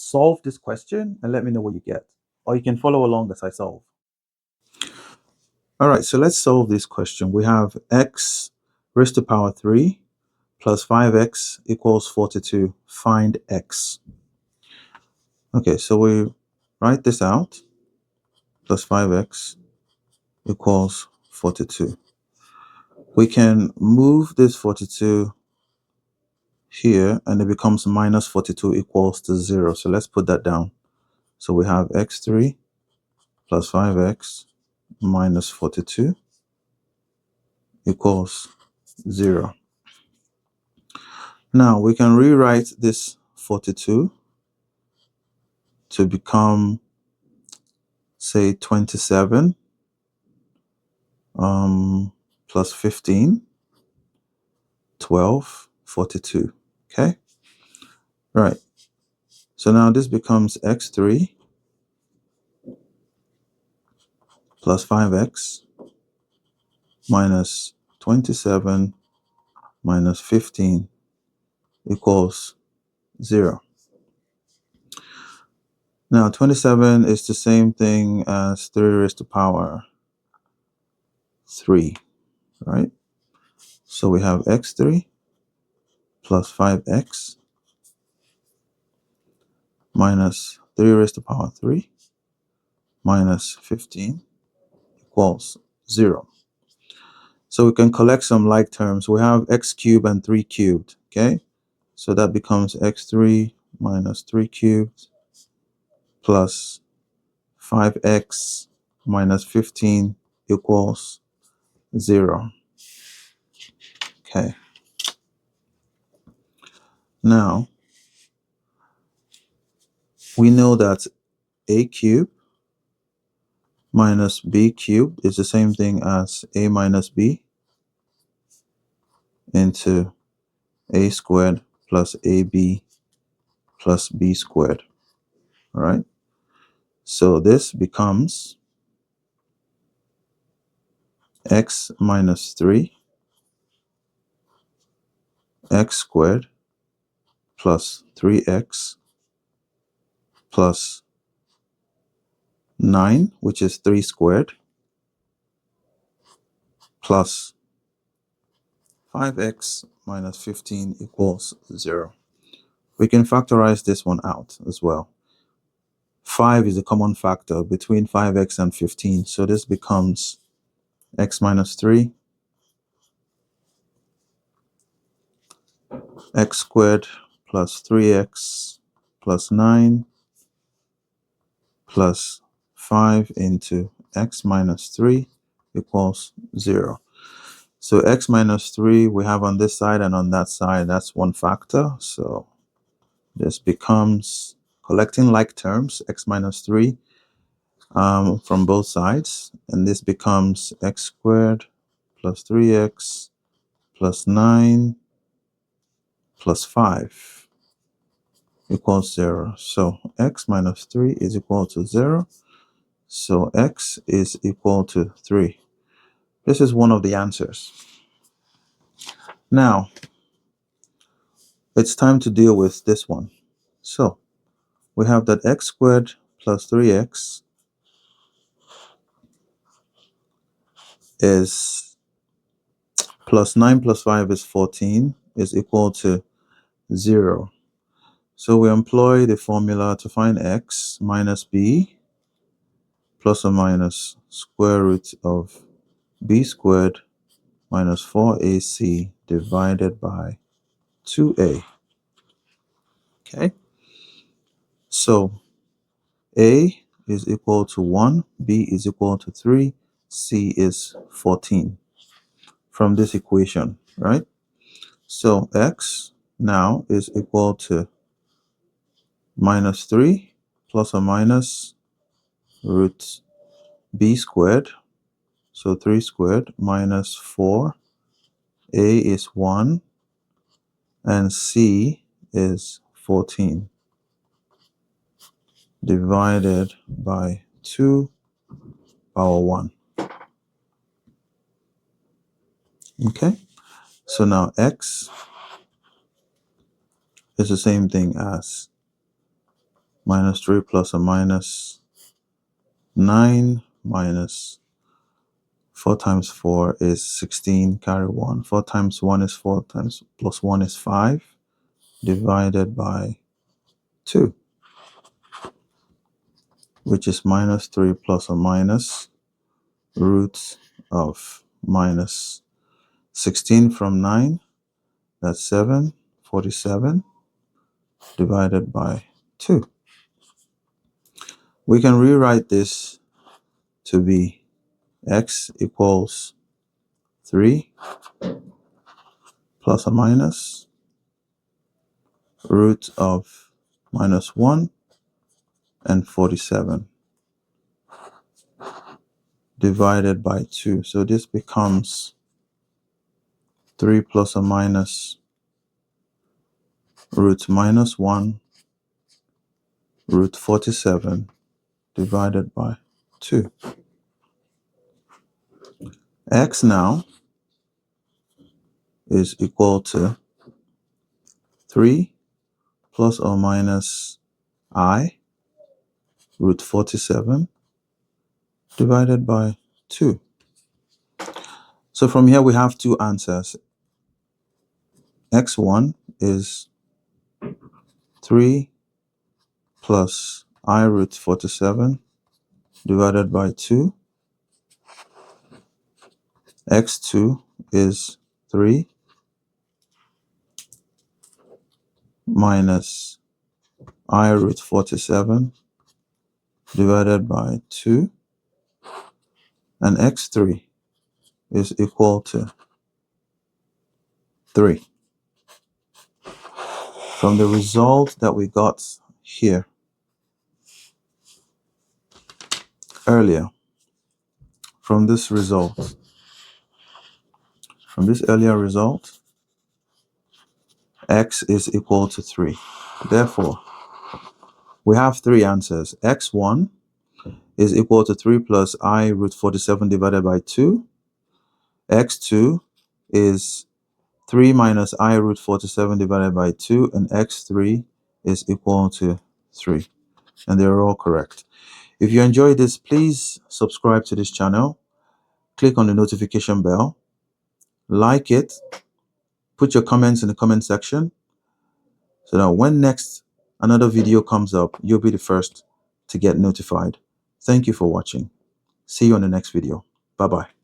solve this question and let me know what you get. Or you can follow along as I solve. All right, so let's solve this question. We have x raised to power 3 plus 5x equals 42. Find x. Okay, so we write this out. Plus 5x equals 42. We can move this 42 here and it becomes minus 42 equals to 0. So let's put that down. So we have x3 plus 5x minus 42 equals 0. Now we can rewrite this 42 to become, say, 27 plus 15, 12, 42. Okay, right. So now this becomes x3 plus 5x minus 27 minus 15 equals 0. Now 27 is the same thing as 3 raised to power 3, right? So we have x3 plus 5x minus 3 raised to power 3 minus 15 equals 0. So we can collect some like terms. We have x cubed and 3 cubed, okay? So that becomes x3 minus 3 cubed plus 5x minus 15 equals 0. Okay. Now, we know that a cubed minus b cubed is the same thing as a minus b into a squared plus ab plus b squared. All right. So this becomes x minus 3 x squared plus 3x plus 9, which is 3 squared, plus 5x minus 15 equals 0. We can factorize this one out as well. 5 is a common factor between 5x and 15. So this becomes x minus 3 x squared plus 3x plus 9 plus 5 into x minus 3 equals 0. So x minus 3 we have on this side and on that side. That's one factor. So this becomes, collecting like terms, x minus 3 from both sides. And this becomes x squared plus 3x plus 9 plus 5 equals 0. So x minus 3 is equal to 0. So x is equal to 3. This is one of the answers. Now, it's time to deal with this one. So we have that x squared plus 3x is plus 9 plus 5 is 14 is equal to 0. So we employ the formula to find x minus b plus or minus square root of b squared minus 4ac divided by 2a. Okay, so a is equal to 1, b is equal to 3, c is 14 from this equation, right? So x now is equal to minus 3 plus or minus root b squared, so 3 squared minus 4, a is 1, and c is 14 divided by 2 power 1. Okay, so now x is the same thing as minus 3 plus or minus 9 minus 4 times 4 is 16, carry 1. 4 times 1 is 4 times plus 1 is 5, divided by 2, which is minus 3 plus or minus root of minus 16 from 9, that's 7, 47, divided by 2. We can rewrite this to be x equals 3 plus or minus root of minus 1 and 47 divided by 2. So this becomes 3 plus or minus root minus 1 root 47 divided by 2. X now is equal to 3 plus or minus I root 47 divided by 2. So from here we have two answers. X1 is 3 plus I root 47 divided by 2. X2 is 3 minus I root 47 divided by 2. And X3 is equal to 3. From the result that we got here earlier, from this earlier result, x is equal to 3. Therefore, we have three answers. X1 is equal to 3 plus I root 47 divided by 2. X2 is 3 minus I root 47 divided by 2. And X3 is equal to 3. And they're all correct. If you enjoyed this, please subscribe to this channel. Click on the notification bell. Like it. Put your comments in the comment section so that when next another video comes up, you'll be the first to get notified. Thank you for watching. See you on the next video. Bye-bye.